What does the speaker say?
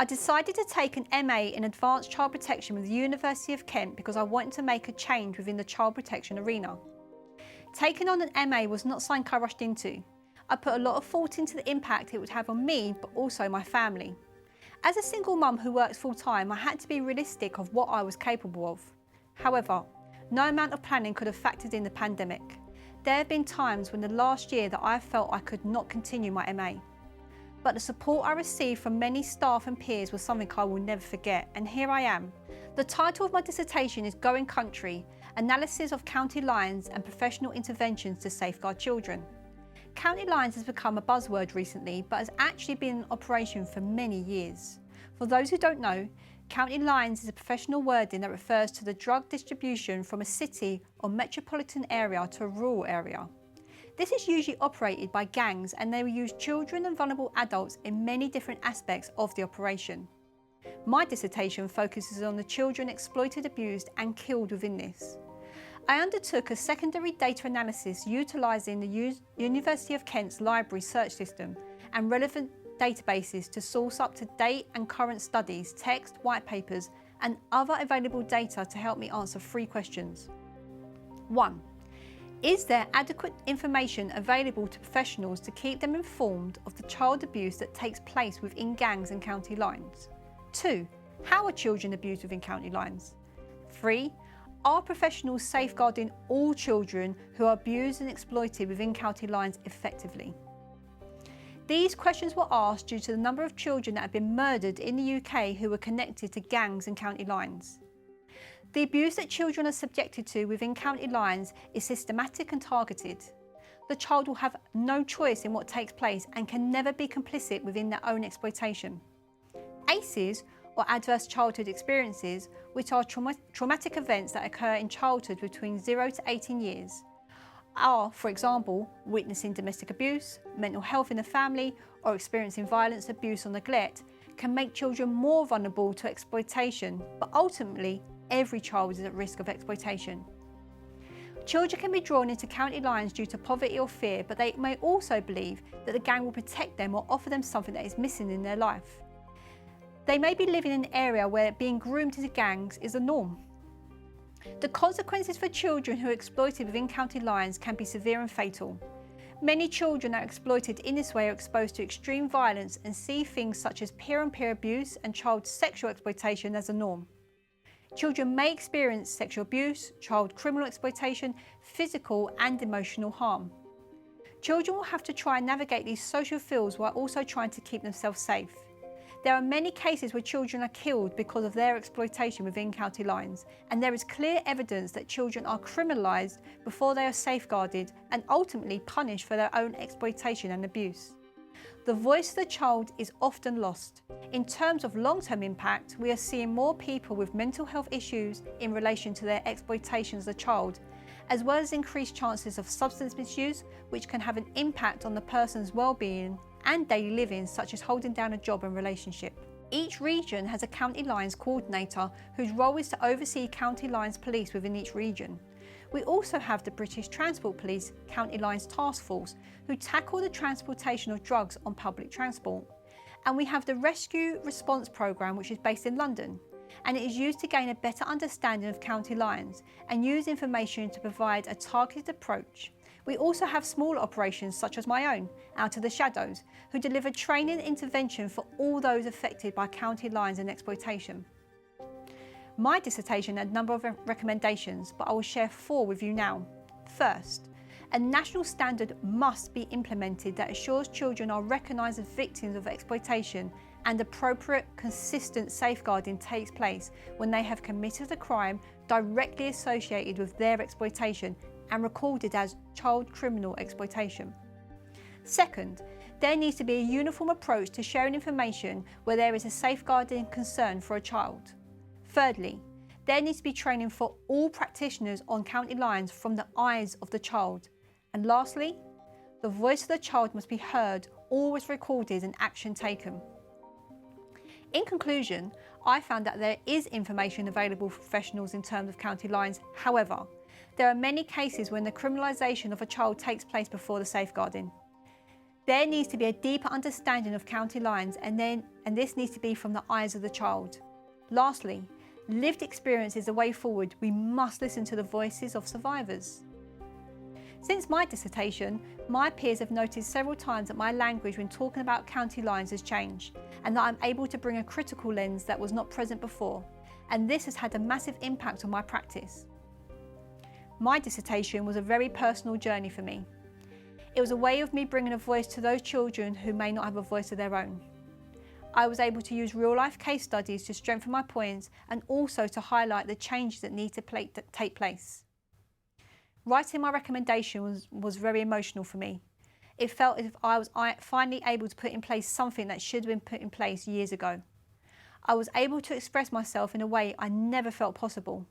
I decided to take an MA in Advanced Child Protection with the University of Kent because I wanted to make a change within the child protection arena. Taking on an MA was not something I rushed into. I put a lot of thought into the impact it would have on me, but also my family. As a single mum who works full-time, I had to be realistic of what I was capable of. However, no amount of planning could have factored in the pandemic. There have been times when the last year that I felt I could not continue my MA. But the support I received from many staff and peers was something I will never forget, and here I am. The title of my dissertation is Going Country, Analysis of County Lines and Professional Interventions to Safeguard Children. County lines has become a buzzword recently, but has actually been in operation for many years. For those who don't know, county lines is a professional wording that refers to the drug distribution from a city or metropolitan area to a rural area. This is usually operated by gangs, and they will use children and vulnerable adults in many different aspects of the operation. My dissertation focuses on the children exploited, abused and killed within this. I undertook a secondary data analysis utilising the University of Kent's library search system and relevant databases to source up-to-date and current studies, text, white papers and other available data to help me answer 3 questions. 1. Is there adequate information available to professionals to keep them informed of the child abuse that takes place within gangs and county lines? 2. How are children abused within county lines? 3. Are professionals safeguarding all children who are abused and exploited within county lines effectively? These questions were asked due to the number of children that have been murdered in the UK who were connected to gangs and county lines. The abuse that children are subjected to within county lines is systematic and targeted. The child will have no choice in what takes place and can never be complicit within their own exploitation. ACEs, or Adverse Childhood Experiences, which are traumatic events that occur in childhood between 0 to 18 years, are, for example, witnessing domestic abuse, mental health in the family, or experiencing violence, abuse or neglect, can make children more vulnerable to exploitation, but ultimately, every child is at risk of exploitation. Children can be drawn into county lines due to poverty or fear, but they may also believe that the gang will protect them or offer them something that is missing in their life. They may be living in an area where being groomed into gangs is the norm. The consequences for children who are exploited within county lines can be severe and fatal. Many children that are exploited in this way are exposed to extreme violence and see things such as peer-on-peer abuse and child sexual exploitation as a norm. Children may experience sexual abuse, child criminal exploitation, physical and emotional harm. Children will have to try and navigate these social fields while also trying to keep themselves safe. There are many cases where children are killed because of their exploitation within county lines, and there is clear evidence that children are criminalised before they are safeguarded and ultimately punished for their own exploitation and abuse. The voice of the child is often lost. In terms of long-term impact, we are seeing more people with mental health issues in relation to their exploitation as a child, as well as increased chances of substance misuse, which can have an impact on the person's well-being and daily living, such as holding down a job and relationship. Each region has a county lines coordinator whose role is to oversee county lines police within each region. We also have the British Transport Police County Lines Task Force, who tackle the transportation of drugs on public transport. And we have the Rescue Response Programme, which is based in London, and it is used to gain a better understanding of county lines and use information to provide a targeted approach. We also have small operations such as my own, Out of the Shadows, who deliver training and intervention for all those affected by county lines and exploitation. My dissertation had a number of recommendations, but I will share 4 with you now. First, a national standard must be implemented that assures children are recognised as victims of exploitation and appropriate, consistent safeguarding takes place when they have committed a crime directly associated with their exploitation and recorded as child criminal exploitation. Second, there needs to be a uniform approach to sharing information where there is a safeguarding concern for a child. Thirdly, there needs to be training for all practitioners on county lines from the eyes of the child. And lastly, the voice of the child must be heard, always recorded and action taken. In conclusion, I found that there is information available for professionals in terms of county lines. However, there are many cases when the criminalisation of a child takes place before the safeguarding. There needs to be a deeper understanding of county lines and this needs to be from the eyes of the child. Lastly, lived experience is the way forward. We must listen to the voices of survivors. Since my dissertation, my peers have noticed several times that my language when talking about county lines has changed and that I'm able to bring a critical lens that was not present before, and this has had a massive impact on my practice. My dissertation was a very personal journey for me. It was a way of me bringing a voice to those children who may not have a voice of their own. I was able to use real-life case studies to strengthen my points and also to highlight the changes that need to take place. Writing my recommendation was very emotional for me. It felt as if I was finally able to put in place something that should have been put in place years ago. I was able to express myself in a way I never felt possible.